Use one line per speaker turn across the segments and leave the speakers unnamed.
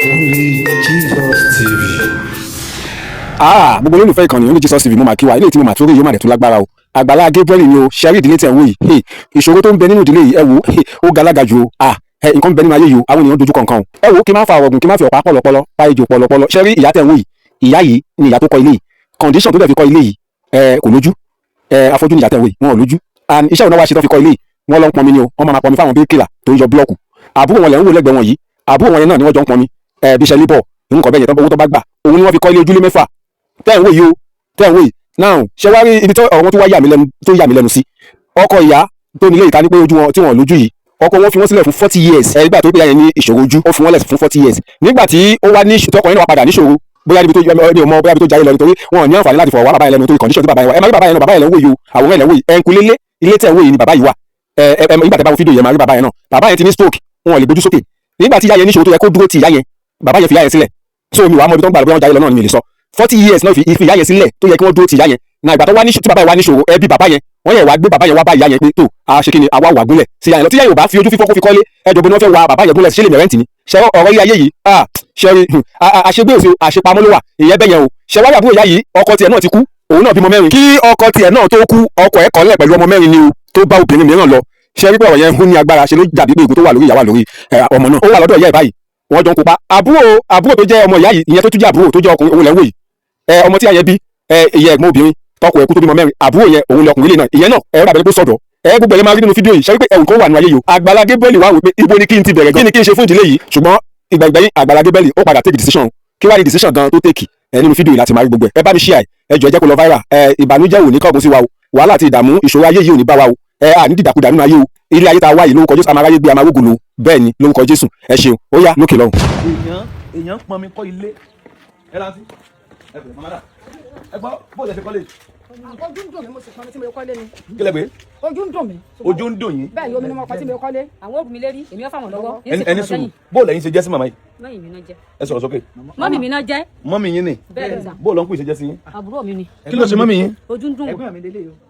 Only Jesus TV.
Gbogbo olólùfẹ́ ìkànnì Only Jesus TV mo máa kí wa ilé tí mo máa tó rí yóò máa dẹ̀ tún lágbára o. Àgbàlá Gabriel ni o, ṣẹ́rí ìdílé tẹ̀ ń wò yìí. Ìṣòro tó ń bẹ nínú ìdílé yìí ẹ wò ó galaga ju o. Nǹkan bẹ nínú ayé yìí o, àwọn ènìyàn dojú kọ̀ọ̀kan o. Ẹ wò ó kí n máa fa ọ̀gùn kí n máa fi ọ̀pá pọ̀lọpọ̀lọ pa ejò pọ̀lọpọ̀lọ. Ṣẹ́rí ìyá tẹ̀ ń wò yìí, ìyá yìí ni ìyá tó kọ́ ilé yìí. Condition tó dẹ̀ fi kọ́ ilé yìí kò lójú. Afọ́jú ni ìyá tẹ̀ ń wò yìí, wọn ò lójú. And iṣẹ́ òun náà wá ṣe tó fi kọ́ ilé yìí, wọ́n lọ ń pọnmi ni o, wọ́n máa pọnmi fáwọn bíríkìlà tó ń yọ búlọ́ọ̀kù. Àbúrò wọn lẹ̀ ń wò lẹ́gbẹ̀ẹ́ wọn yìí, àbúrò wọn yẹn náà ni wọ́n jọ ń pọnmi bí iṣẹ́ lébọ̀ nǹkan bẹ́ẹ̀ yẹn tán owó tó bá gbà òun ni wọ́n fi kọ́ ilé ojúlé mẹ́fà tẹ́ ẹ̀ ń wò yìí o tẹ́ ẹ̀ ń wò yìí now ṣé wá rí ibi tó ọ̀rọ̀ wọn tó wá yà mí lẹ́nu sí ọkọ ìyá tó nílé ìta ní pé ojú wọn tí wọn lójú yìí ọkọ wọn fi wọn sílẹ̀ fún 40 years nígbà tó pé yẹn ní ìṣòro ojú ó fi wọn lẹ̀ fún 40 years nígbà tí ó wá ní tọkọ yẹn wá padà níṣòro bóyá níbi tó ní ọmọ bóyá níbi tó jayé lọ nítorí wọn ò ní àǹfààní láti fọwọ́ wá bàbá yẹn lẹ́nu nítorí condition tí bàbá yẹn wà ẹ máa rí bàbá yẹn lẹ́ ń wò yìí o àwòrán yẹn lẹ́ ń wò yìí ẹnkùlé ilé tẹ̀ ń wò yìí ni bàbá yìí wà nígbà tí bá wo fídíò yẹn máa rí bàbá yẹn náà bàbá yẹn ti ní stroke wọn ò lè gbójú sókè nígbà tí ìyá yẹn níṣòro tó yẹ kó dúró ti ìyá yẹn bàbá yẹn fi ìyá yẹn sílẹ̀ so mi wàá mọ ibi tó ń gbà lọ bí wọ́n jayé lọ náà ni mi lè sọ 40 years náà fi ìyá yẹn sílẹ̀ tó yẹ kí wọ́n dúró ti ìyá yẹn na ìgbà tó wá ní tí bàbá yẹn wá níṣòro ẹbí bàbá yẹn wọ́n yẹ wá gbé bàbá yẹn wá bá ìyá yẹn pé tó a ṣe kí ni àwa wà gúnlẹ̀ sí ìyá yẹn lọ tí ìyá yẹn ò bá fi ojú fífọ́ kó fi kọ́lé ẹjọ́ bí wọ́n fẹ́ wá bàbá yẹn gúnlẹ̀ ṣé lè mẹ́rẹ́ǹtì ni ṣe ọ̀rọ̀ ilé ayé yìí ṣẹ́rí àṣegbé òsè àṣepamọ́ ló wà ìyẹn bẹ́yẹn o ṣe wáyà àbúrò ìyá yìí ọkọ tiẹ̀ náà ti kú òun náà bímọ mẹ́rin kí ọkọ tiẹ̀ náà tó kú ọkọ ẹ̀ kọ́lẹ̀ pẹ̀lú ọmọ mẹ́rin ni o tó bá obìnrin mìíràn lọ ṣe rí pé ọ̀rọ̀ yẹn hún ní agbára ṣe ló dàbí pé ègún tó wà lórí ìyá wà lórí ọmọ náà ó wà lọ́dọ̀ ìyá ẹ̀ báyìí wọ́n jọ ń kópa àbúrò tó jẹ́ ọmọ ìyá yìí ìyẹn tó tún jẹ́ àbúrò tó jẹ́ ọkùnrin òun lẹ́ ń wò yìí ọmọ tí ìyá yẹn bí ìyẹn ẹ̀gbọ́n obìnrin tọkọ ẹ̀kú tó bímọ mẹ́rin àbúrò yẹn òun lọkùnrin ilé náà ìyẹn náà ẹ̀rọ àbẹ̀lẹ̀ pé sọ̀dọ̀ gbogbo ẹ̀ máa rí nínú fídíò yìí ṣe wípé ẹ̀wù kan wà nínú ayé yìí o Àgbàlá Gabriel wà wò pé ibo ni kí n ti bẹ̀rẹ̀ kí ni kí n ṣe fún ìdílé yìí ṣùgbọ́n ìgbẹ̀yìn Àgbàlá Gabriel ó padà take decision kí wá ní decision gan tó take nínú fídíò yìí láti máa rí gbogbo ẹ bá mi share ẹ jọ̀ọ́ ẹ jẹ́ kó lọ viral ìbànújẹ́ ò ní kọ́gun sí wa o wàhálà àti ìdààmú ìṣòro ayé yìí ò ní bá wa o àní dìdàkudà nínú ayé o ilé ayé tá a wá yìí lórúkọ Jésù amáráyé gbé amárógùn lò bẹ́ẹ̀ ni lórúkọ Jésù ẹ ṣeun ó yá lókè lọ́hùn.
èèyàn pọn mi kọ́ ilé ẹ láti ẹ bẹ̀rẹ̀ mamada ẹ gbọ́ bóòlù ẹsẹ̀ kọ́lé.
ojú ń dùn mí mo sì pọn mi tí mo kọ́lé ni.
kí lẹ pé.
ojú ń dùn mí.
ojú ń dùn yín.
bẹ́ẹ̀ yomi ni mo pa tí mo kọ́lé.
àwọn òbí mi lérí èmi ò fáwọn lọ́wọ́.
ẹni sùn bóòlù ẹ̀yin ṣe jẹ́ sí màmá yìí.
mọ́mì mi náà jẹ́.
ẹ sọ̀rọ̀ sókè.
mọ́mì mi náà jẹ́.
mọ́mì yín ni.
bẹ́ẹ̀ ni sà.
bóòlù ọ̀nkú ìṣe jẹ́ sí yín.
àbúrò mi ni.
kí ló ṣe mọ́mì yín.
ojú ń dùn wọn.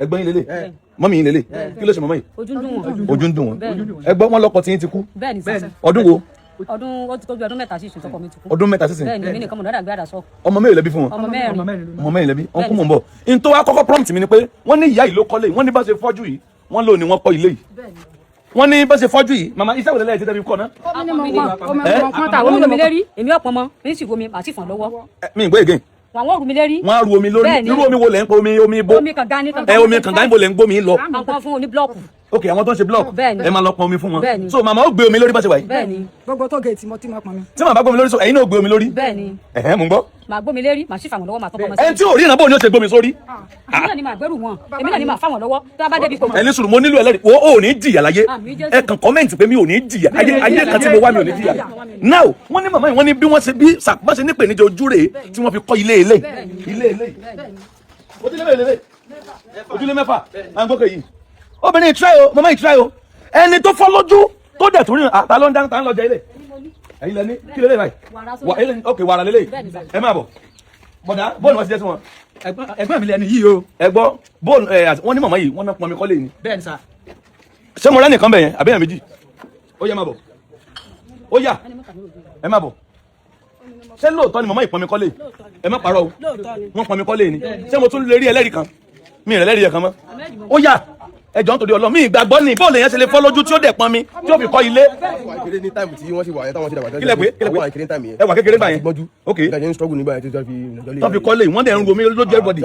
ẹ̀gbọ́n yín lélẹ̀. mọ́mì yín lélẹ̀. kí ló ṣe màmá yìí.
ojú ń dùn wọn.
ojú ń dùn wọn.
bẹ́ẹ̀ ni.
ẹ̀gbọ́n wọn lọ́kọ tí yín ti kú.
bẹ́ẹ̀ ni sà.
ọdún wo.
ọdún ó ti tó bí ọdún mẹ́ta sí ìsìn tọkọ mi ti kú.
ọdún mẹ́ta sísìn.
bẹ́ẹ̀ ni èmi nìkan mọ̀ lọ́dà gbé àdàsọ.
ọmọ mẹ́rin lẹ́bí fún wọn.
ọmọ mẹ́rin.
ọmọ mẹ́rin lẹ́bí ọ̀nkú mọ̀ ń bọ̀. n tó wá kọ́kọ́ prompt mi ni pé wọ́n ní ìyá yìí ló kọ́lé wọ́n ní bá ṣe fọ́jú yìí wọ́n lò ní wọ́n kọ́ ilé yìí. wọ́n ní bá ṣe fọ́jú yìí màmá iṣẹ́ wo lẹ́lẹ́ ti tẹ́bi kọ́ ná.
omi lomi lérí èmi ọ̀pọ̀ mọ́ ní sì omi àti ìfọ̀n lọ́wọ́.
mi ì gbé again.
àwọn òrùn mi lérí.
wọ́n á ru omi lórí irú omi wo lẹ́ ń pa omi bó.
omi kànga ní kànga.
omi kànga níbo lẹ́ ń gbómi lọ.
àwọn fún oní blọọkù.
ok àwọn tó ń ṣe block
Bẹ́ẹ̀ni.
ẹ máa lọ pọn omi fún wọn.
Bẹ́ẹ̀ni.
so màmá ó gbé omi lórí bá ṣe wà yìí.
bẹ́ẹ̀ni
gbogbo tó géètì mo ti mọ pọn mi.
tí màmá bá gbómi lórí so ẹ̀yin náà ó gbé omi lórí.
bẹ́ẹ̀ni
ẹ̀hẹ́n mò ń gbọ́.
màá gbómi lérí màá sì fáwọn lọ́wọ́ màá tọ́ fọmọ
ẹni tí ò rí ìrànbọ̀ ni ó ṣe gbómi sórí.
èmi náà ni màá gbẹ́rù wọn èmi náà ni màá fáwọn lọ́wọ́ tó bá débi kò.
ẹni sùúrù mo nílò ẹlẹ́rìí wo ò ní jìyà láyé
Àmín Jésù.
ẹ kàn kọ́mẹ́ǹtì pé mi ò ní jìyà ayé kan tí mo wá mi ò ní jìyà now wọ́n ní màmá yìí wọ́n ní bí wọ́n ṣe bí bá ṣe nípe níjẹ ojú rèé tí wọ́n fi kọ́ ilé ojúlé mẹ́fà à ń gbókè yìí obìnrin ìtura o màmá ìtura o ẹni tó fọ́ lójú tó dẹ̀ tó rí ta ló ń dá ta ń lọ jẹ ilé ẹ̀yin lẹ́ni kí lélẹ̀ báyìí ok wàrà lélẹ̀ ẹ máa bọ̀ bọ̀dá bóòlù wọn ti jẹ́ sí wọn.
ẹ̀gbọ́n mi lẹni yìí o.
ẹ̀gbọ́n bóòlù wọ́n ní màmá yìí wọ́n náà pọnmi kọ́lé ni.
bẹ́ẹ̀ni sà.
ṣé mo rẹ́ nìkan bẹ̀ yẹn àbẹ́yẹn méjì ó yá máa bọ̀ ó yá ẹ máa bọ̀ ṣé lóòótọ́ ni màmá yìí pọnmi kọ́lé ẹ má parọ́ o wọ́n pọnmi kọ́lé ni ṣé mo tún lè rí ẹlẹ́rìí kan mi ì rẹ̀ lẹ́rìí kan mọ́ ó yá ẹjọ́ nítorí Ọlọ́run mi ìgbàgbọ́ ni bóòlù yẹn ṣe lè fọ́ lójú tí ó dẹ̀ pọnmi tí ó fi kọ́ ilé.
kékeré ní táìmù tí wọ́n sì wà yẹn táwọn ti dàgbà.
kílẹ̀ pé ẹ wà kékeré gbà yẹn ok
ìdájọ́ ń struggle nígbà yẹn
tó fi kọ́lé wọ́n dẹ̀ ń romi lójú everybody.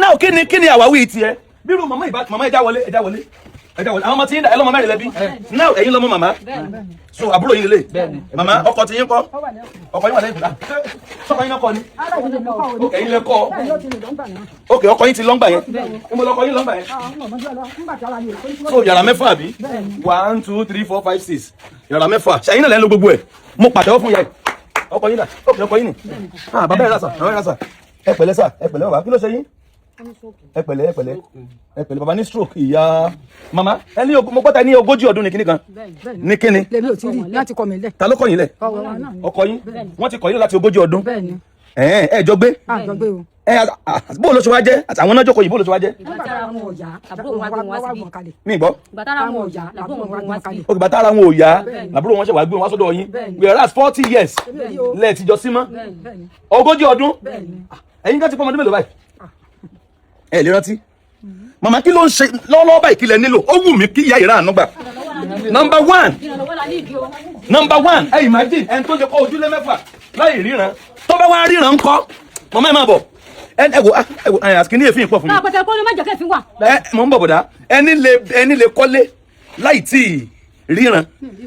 náà kí ni àwáwí tiẹ̀ bírú màmá ẹja wọlé àwọn ọmọ tí yín dà ẹ lọ́mọ mẹ́rin lẹ́bí náà ẹ̀yin lọ́mọ màmá so àbúrò yín lélẹ̀ màmá ọkọ tí yín kọ́ ọkọ yín wà lẹ́yìn kúta sọkọ yín náà kọ́ ni ẹ̀yin lẹ kọ́ ok ọkọ yín ti lọ́ngbà yẹn mo lọkọ yín lọ́ngbà yẹn so yàrá mẹ́fà àbí 1 2 3 4 5 6 yàrá mẹ́fà ṣẹ́yìn náà lẹ́nu gbogbo ẹ̀ mo pàtẹ́wọ́ fún yà ọkọ yín náà ọkọ yín ni bàbá ẹ̀ rà sà ẹ pẹ̀lẹ́ sà ẹ pẹ̀lẹ́ bàbá kí ló ṣe yín ẹ pẹ̀lẹ́ baba ní stroke ìyá mama ẹ ní mo gbọ́ta ní 40 ọdún ní kíní kan ní kíní.
lèmi ò tí rí láti kọ mi lẹ.
ta ló kọ yín lẹ̀ ọkọ yín wọ́n ti kọ yín láti 40 ọdún ẹ jọ gbé
àjọ gbé o.
bó ló ṣe wá jẹ́ àtàwọn náà jókòó yìí bó ló ṣe wá jẹ́.
ìgbà tára wọn ò yá àbúrò wọn wá gbé wọn wá síbí.
mi gbọ́.
ìgbà tára wọn ò yá àbúrò wọn wá gbé wọn wá síbí.
òkè bàtà ara wọn ò yá àbúrò wọn ṣe wá gbé wọn wá sọ́dọ̀ yín whereas 40 years lẹ́ẹ̀ tíjọ sí mọ́ 40 ọdún ẹ̀yin kan ti pọ́ ọmọdé mélòó báyìí ẹ lè rántí màmá kí ló ń ṣe lọ́wọ́lọ́wọ́ báyìí kí lẹ nílò ó wù mí kí ìyá ìran àánú gbà. number one ẹ imagine ẹni tó lè kọ́ ojúlé mẹ́fà láì ríran tó bá wá ríran ńkọ́ màmá ẹ máa bọ̀ ẹ wo àsìkíní èéfín pọ̀ fún mi.
àpẹtẹ kó ló má jẹ́ kẹ́fín wà.
mò ń bọ̀ bọ̀dá ẹni lè kọ́lé láì tí ì ríran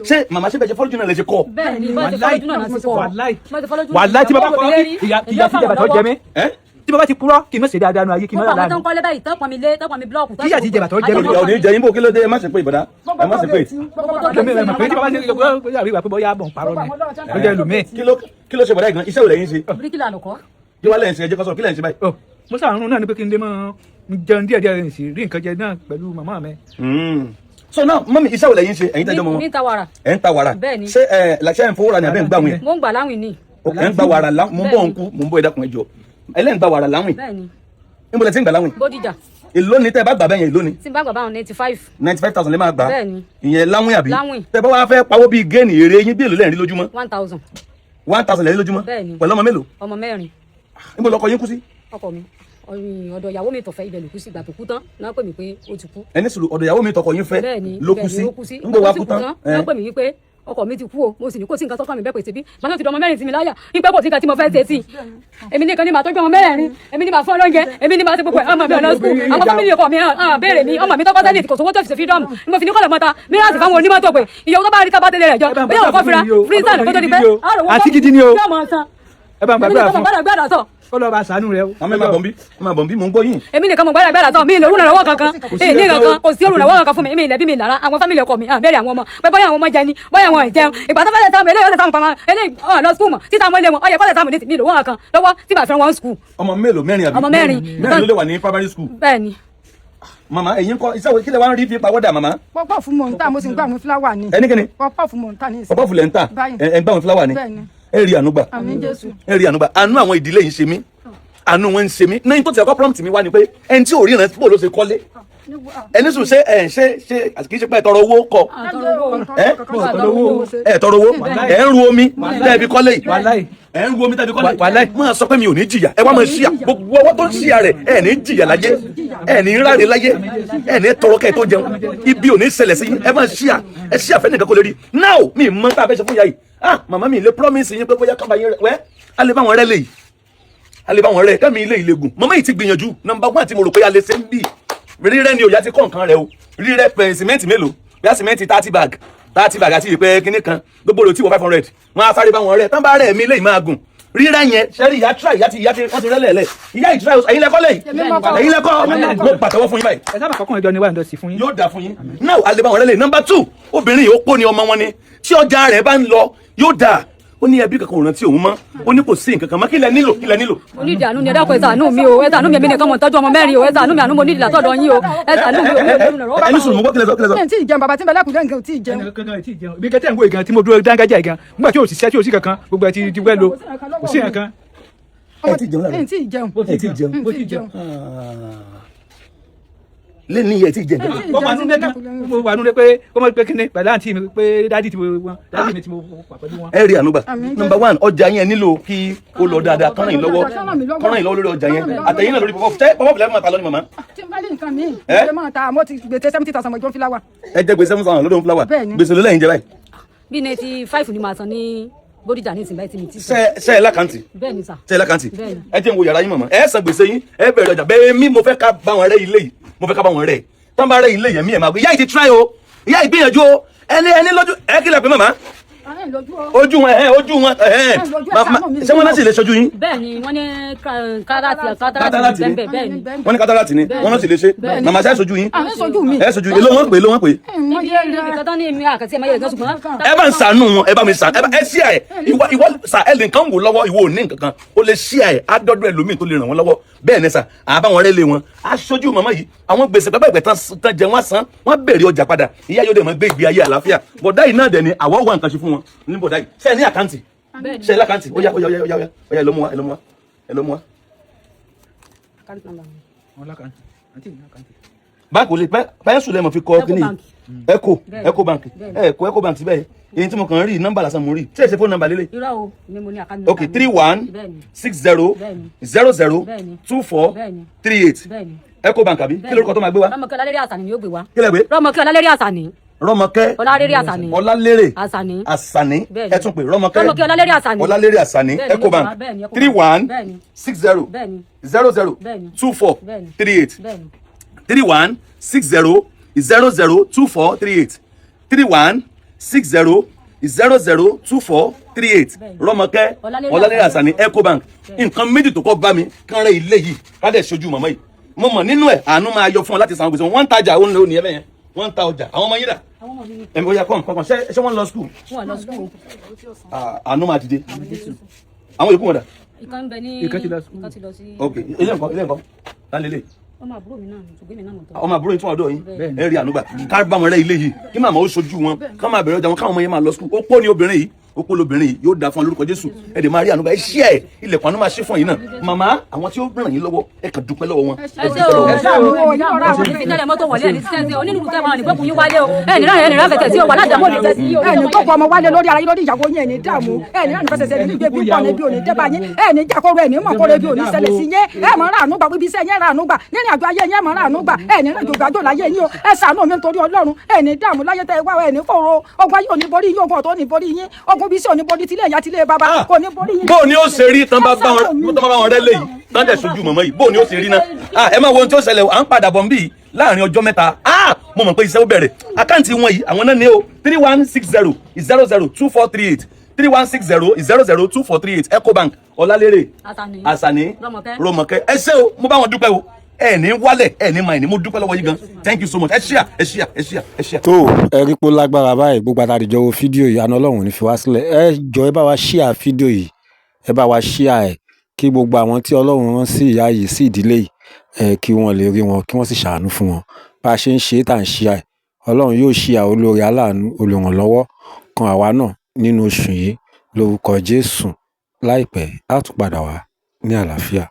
ṣé màmá ṣe bẹ̀jẹ̀ fọ́lójú náà lè ṣe kọ́.
bẹ́ẹ̀ni bá ti fọ́lójú náà láti kọ́
wàláì tí bàbá kọ́ ìyá tí jẹba tó jẹ mí tí bàbá ti purọ́ kì í mọ̀ ṣe dáadáa nu ayé kì í mọ̀ dáadáa nu.
mo kọ́ lẹ́bàá yìí tọ́pọ̀ mi lé tọ́pọ̀ mi búlọ́ọ̀kù.
kíyà tí jẹba tó jẹ mí.
òní jẹ yín bó kí ló dé ẹ má ṣe pé ìbọ̀dá ẹ má ṣe pé.
tí bàbá ṣe gbogbo àríwá pé bóyá bọ̀ ń parọ́ ni ló jẹ́ lùmí.
kí ló ṣe bọ̀dá ìgbọ̀n iṣẹ́ wo lẹ́yìn ṣe.
bíríkìlà lọ̀kọ́.
kí wàá lẹ́yìn ṣe ẹjẹ́ kọ́sọ̀ kí lẹ́yìn ṣe báyìí.
mo sàrún náà ni pé kí n lè máa jẹun díẹ̀ díẹ̀ sí rí nǹkan jẹ náà pẹ̀lú màmá mi.
so now mọ́mí iṣẹ́ wo lẹ́yìn ṣe ẹ̀yin tẹ́jọ́ mọ́ wọn.
ní ta wàrà.
ẹ̀ ń ta wàrà.
bẹ́ẹ̀ni.
ṣé làṣẹ ń fowó ra ni àbẹ́ ń gbà wọ̀nyẹn.
mo ń gbà láwìn ni.
ẹ̀ ń gbà wàrà láwìn mo ń bọ̀ ń kú mo ń bọ̀ ẹ̀dàkùn ẹ̀jọ̀ ẹlẹ́ ń gbà wàrà láwìn.
bẹ́ẹ̀ni.
níbo lẹ ti ń gbà láwìn.
Bódìjà.
èló ni tẹ́ bá gbà bẹ́yẹn èló ni.
tí n bá gbà báwọn 95.
95,000 lè máa gbà.
bẹ́ẹ̀ni.
ìyẹn láwìn àbí.
láwìn.
tẹ́ bá wá fẹ́ pawó bíi géènì èrè yín bí èlò lẹ́rìn lójúmọ́.
1000.
1000 lẹ́rìn lójúmọ́.
bẹ́ẹ̀ni.
pẹ̀lú ọmọ mélòó.
ọmọ 4.
níbo lọkọ yín kú sí.
ọkọ mi ọ̀dọ̀ ìyàwó mi tọ̀fẹ́ ibẹ̀ ló kú sí ìgbà tó kú tán náà pè mí pé ó ti kú.
ẹni sùúrù ọ̀dọ̀ ìyàwó mi tọkọ yín fẹ́ ló kú sí níbo wá kú tán.
náà pè mí wípé ọkọ mi ti kú o mo sì ní kó sí nǹkan tọ́kọ mi bẹ́ẹ̀ pèsè bí màá ti dọ̀ ọmọ 4 sí mi láyà nígbà kò sí nǹkan tí mo fẹ́ ṣe sí i èmi nìkan ni màá tọ́jú ọmọ 4 èmi ni màá fún ọlọ́njẹ èmi ni màá ti gbogbo ẹ̀ ọmọ mi ọ̀nà sùkúl àwọn fámìlì ọkọ mi béèrè mi ọmọ mi tọ́kọ́ sẹ́ni kò sówó tó fi ṣe fídọ́ọ̀mù ni mo fi ní kọ́lọ̀ mọ́ta mìíràn fáwọn onímọ́tò pé ìyàwó tó bá rí ká bá tẹ̀lé rẹ̀ jọ bí ọ̀rọ̀ kọ́ fira freezer kó tó di pé
àti gidi ni o ẹ bá ń
gbàdúrà fún
kọlọ bá ṣàánú rẹ o.
ọmọ ẹ máa bọ̀ bí mò ń gbọ́ yín.
èmi nìkan mo gbàdúrà tán mi ìlú ìrànlọ́wọ́ kankan èyí ní kankan kò sí olùrànlọ́wọ́ kankan fún mi èmi ìlẹ̀bí mi lára àwọn fámìlì ọkọ mi bẹ́ẹ̀rẹ̀ àwọn ọmọ pé bóyá àwọn ọmọ jẹ ni bóyá àwọn ìjẹun ìgbà tó fẹ́ sáàmù eléyìí ọ̀sẹ̀ sáàmù pamọ́ eléyìí lọ skul mọ̀ títà àwọn ilé wọn ọyẹ kọ́sẹ̀ sáàmù ní mi ìlówó kan lọ́wọ́ tí bàá fẹ́ wọn skul.
ọmọ mélòó 4 àbí.
ọmọ 4.
4 ló lè wà ní primary school.
bẹ́ẹ̀ni.
màmá ẹ̀yin kọ́ iṣẹ́ wo kí lè wá ń rí fi pawọ́dà màmá.
pọ́pọ́ fún mọ̀ ń tà mo sì ń gbà wọn fúláwà ni.
ẹni kíni.
pọ́pọ́ fún mọ̀ ń tà ní ìsìn.
pọ́pọ́ fúlẹ̀ ń tà ẹ̀ ń gbà wọn fúláwà ni. ẹ rí ànúgbà.
àmín Jésù.
ẹ rí ànúgbà àánú àwọn ìdílé yìí ṣe mí àánú wọn ń ṣe mí náà tó ti ẹ̀kọ́ prompt mi wá ni pé ẹni tí ò ríran bó ló ṣe kọ́lé ẹni sùn ṣe kì í ṣe pé ẹ tọrọ owó kọ ẹ tọrọ owó ẹ ń ru omi tẹ́ẹ̀bí kọ́lé yìí ẹ ń ru omi tẹ́ẹ̀bí kọ́lé yìí máa sọ pé mi ò ní jìyà ẹ wá máa ṣíà gbogbo ọwọ́ tó ń ṣíà rẹ̀ ẹ ní jìyà láyé ẹ ní ráre láyé ẹ ní tọrọ kẹ́ ẹ tó jẹun ibi ò ní ṣẹlẹ̀ sí ẹ máa ṣíà ẹ ṣíà fẹ́ nìkan kó lè rí now mi mọ tá a fẹ́ ṣe fún ìyá yìí màmá mi lè promise yín pé bóyá kábàá yín wẹ́ a lè bá wọn rẹ́ lè yìí a lè bá wọn rẹ́ kẹ́mi ilé ìlegun màmá yìí ti gbìyànjú number 1 tí mo rò pé a lè ṣe ń bì rírẹ́ ni òyà ti kọ́ nǹkan rẹ o rírẹ́ pẹ̀ sìmẹ́ǹtì mélòó bíi sìmẹ́ǹtì 30 bag àti ìpẹ́ kínní kan gbogbo rò tí wọ́n 500 wọ́n á sáré bá wọn rẹ̀ tán bá rẹ̀ mí lẹ́yìn máa gùn rírẹ́ yẹn sẹ́rí ìyá try ìyá ti wọ́n ti rẹ́lẹ̀ lẹ̀ ìyá yìí try ẹ̀yin lẹ́kọ́ lẹ́yìn ẹ̀yin lẹ́kọ́ mo pàtẹ́wọ́ fún yín báyìí.
ẹ sábà kọkàn ìjọ ni wà ń dọ̀sí fún yín.
yóò dà fún yín náà a lè bá wọn rẹ́lẹ̀ number 2 obìnrin yìí ó pọ̀ ní ọmọ wọn ni tí ọjà rẹ̀ bá ń lọ yóò dà ó ní ẹbí kankan òun tí òun mọ́ ó ní kò sí nǹkan kan mọ́ kí lẹ nílò.
onídìí àánú ni ẹ dákun ẹ ṣàánú mi o ẹ ṣàánú mi èmi nìkan mọ̀ tọ́jú ọmọ 4 o ẹ ṣàánú mi àánú mo nídìí látọ̀dọ̀ yín o ẹ ṣàánú mi o.
ẹni sùn mo gbọ́ kílẹ̀ sọ.
ẹ̀ ń tí ì jẹun bàbá tí ń bẹ lẹ́kùnrin nǹkan ò tí ì jẹun.
ibi kẹtẹ ń wo ìgan tí mo dúró dángájà ìgan nígbà tí o sì ṣẹ́ tí o sì kankan gbogbo ẹ ti wẹ́ lo kò sí nǹkan.
ẹ̀ ń tí ì jẹun.
lẹ́ni yẹ ti jẹ nǹkan.
ó máa ń dẹ́ka mo wà nínú pé ó máa ń pé kíni pẹ̀lú àǹtí mi pé dádì tí mo wà pẹ̀lú wọn.
ẹ rí ànúgbà number 1 ọjà yẹn nílò kí ó lọ dáadáa kọ́nà yín lọ́wọ́ lórí ọjà yẹn àtẹ̀yìn náà lórí pọ́pọ́ fìlà máa ta lọ ní màmá.
tí n bá lè nǹkan mi ẹ máa ta mo ti gbèsè 70,000 mọ̀ ìjọ fúláwà.
ẹ jẹ gbèsè 7,000 lọ́dọ̀ fúláwà gbèsè ló lẹ́yìn jẹ báyìí.
bí 95 ni màá san ní Bódìjà ní ìsìn báyìí tí mi ti sọ.
ṣe ẹ lákàntì.
bẹ́ẹ̀ni sà.
ṣe ẹ lákàntì. ẹ jẹ́ n wo yàrá yín màmá ẹ san gbèsè yín ẹ bẹ̀rẹ̀ ọjà bẹ́ẹ̀ mi mo fẹ́ ká bá wọn rẹ́ ilé yìí mo fẹ́ ká bá wọn rẹ́ tán bá rẹ́ ilé yẹn mi ẹ̀ máa gbé ìyá yìí ti try o ìyá yìí gbìyànjú o ẹni lójú ẹ kí lẹ pé màmá ojú wọn ṣé wọn náà sì lè ṣojú yín.
bẹ́ẹ̀ni wọn ní kátàràtì ní bẹ́ẹ̀ni.
wọn ní kátàràtì ní wọn náà sì lè ṣe màmá ṣe é ṣojú yín. ẹ ṣojú yín ló wọn pè ẹ bá ń ṣàánú wọn ẹ bá mi ṣàánú ẹ ṣí ẹ ìwọ sà ẹ lè nǹkan wò lọ́wọ́ ìwọ ò ní nǹkan kan ó lè ṣí ẹ á dọ́dọ̀ ẹlòmíì tó lè ràn wọ́n lọ́wọ́ bẹ́ẹ̀ ni sà àbáwọn rẹ́ lé wọn aṣojú màmá yìí àwọn gbèsè pẹ́pẹ́ tán jẹ wọ́n san wọ́n bẹ̀rẹ̀ ọjà padà ìyá yóò dẹ̀ mọ́ gbé ìgbé ayé àlàáfíà bọ̀dá yìí náà dẹ̀ ni àwọ̀ wà nǹkan ṣe fún wọn ní bọ̀dá yìí ṣe ní àkáǹtì ṣe lákáǹtì ó yá lọ́mú wa ẹ lọ mú wa.
Account number mi.
wọn lákàntì àǹtí mi lákàntì.
báńkì ò lè pẹ́ńsù lẹ́mọ̀ fi kọ́ kíní Eco Bank Eco Bank síbẹ̀ èyí tí mo kàn ń rí nọ́mbà lásán mo rí tí ẹ ṣe fóònù nọ́mbà lélẹ̀.
irọ́ o ni mo ní account number.
ok 3160002438 Eco Bank àbí kí lórúkọ tó máa gbé wa.
Rọ́mọkẹ́ Ọlálérè Àsàní ni yóò gbé wa.
kí lẹ gbé.
Rọ́mọkẹ́ Ọlálérè Àsàní.
Rọ́mọkẹ́
Ọlálérè Àsàní.
Ọlálérè
Àsàní.
Àsàní ẹ tún pè Rọ́mọkẹ́
Rọ́mọkẹ́ Ọlálérè Àsàní.
Ọlálérè Àsàní Eco Bank 3160002438 3160002438 Rọ́mọkẹ́ Ọlálérè Àsàní Eco Bank. nǹkan méjì tó kọ́ bá mi kán rẹ́ ilé yìí ká dẹ̀ ṣojú màmá yìí mo mọ̀ nínú ẹ̀ àánú máa yọ fún ọ láti san gbèsè wọn ń tajà ó ń lé òní ẹ bẹ́ẹ̀ yẹn wọ́n ń ta ọjà àwọn ọmọ yín dà ẹ̀mí ó yà kọ́ ṣé wọ́n lọ skul àánú máa dìde àwọn yòókù wọn dà.
ìkan ń bẹ ní
Ìkan ti lọ
sí.
ok ilé nǹkan lálẹ́
ọmọ àbúrò mi náà ni ṣùgbọ́n mi náà mọ̀ tọ́.
ọmọ àbúrò yìí tún ọ̀dọ̀ yín ẹ rí ànúgbà ká bá wọn rẹ ilé yìí kí màmá ó ṣojú wọn ká máa bẹ̀rẹ̀ ọjà wọn káwọn ọmọ yẹn máa lọ skul ó pọ̀ ní obìnrin yìí opó lobìnrin yìí yóò da fún ọ lórúkọ Jésù ẹ dẹ̀ máa rí ànúgbà ẹ ṣí ẹ ilẹ̀kùn àánú máa ṣí fún yín náà màmá àwọn tí ó ràn yín lọ́wọ́ ẹ kàn dúpẹ́ lọ́wọ́ wọn.
ẹ ṣe o ẹ ṣe o ìfitẹ́lẹ̀ mọ́tò wọlé ẹni sísẹ́ńsẹ́ onírúurú tẹ́ máa nìgbọ́kùn yín wálé o ẹni rán fẹsẹ̀ sí o wà láti àmọ́ òní tẹ́ sí o.
ẹni tó kọ ọmọ wálé lórí ara yín lórí ìyàwó yín ẹni dààmú ẹni rán fẹsẹ̀ sẹ́ni gbé bí pọ̀ níbi òní dẹ́ba yín ẹni jákòrò ẹni mọ̀kòrò bí òní ṣẹlẹ̀ sí yín ẹ mọ̀ ra àánú gbà bíbí iṣẹ́ yẹn ra àánú gbà nínú àjọ ayé yẹn mọ̀ ra àánú gbà ẹni rán jòjò láyé yín o ẹ ṣàánú mi nítorí Ọlọ́run ẹni dààmú láyé tẹ́ wá ẹni fòrò ogun ayé òní borí yín ogun ọ̀tọ̀ òní borí yín ogun bí sí òní borí tilé ìyá tilé bàbá kò ní borí yín.
bó ni ó ṣe rí tán bá wọn rẹ léyìí tán dẹ̀ sojú mọ̀mọ́ yìí bó ni ó ṣe rí náà ẹ máa wo ohun tí ó ṣẹlẹ̀ à ń padà bọ̀ nbí láàrin ọjọ́ mẹ́ta mo mọ̀ pé iṣẹ́ ó bẹ̀rẹ̀ àkáǹtì wọn yìí àwọn náà ní o 3160002438 3160002438 Eco Bank Ọlálérè Àsàní Rọ́mọkẹ́ ẹ ṣé o mo bá wọn dúpẹ́ o ẹ ní wálẹ̀ ẹ ní máa ní mo dúpẹ́ lọ́wọ́ yín gan thank you so much ẹ ṣíà.
tó ẹ rí pé ó lágbára báyìí gbogbo àtàdìjọ wo fídíò yìí àná Ọlọ́run ní fi wá sílẹ̀ ẹ jọ ẹ bá wa ṣíà fídíò yìí ẹ bá wa ṣíà ẹ kí gbogbo àwọn tí Ọlọ́run rán sí ìyá yìí sí ìdílé yìí kí wọ́n lè rí wọn kí wọ́n sì ṣàánú fún wọn bá a ṣe ń ṣe é tà ń ṣíà ẹ Ọlọ́run yóò ṣíà olóore aláàánú olùrànlọ́wọ́ kan àwa náà nínú oṣù yìí lórúkọ Jésù láìpẹ́ á tún padà wá ní àlàáfíà.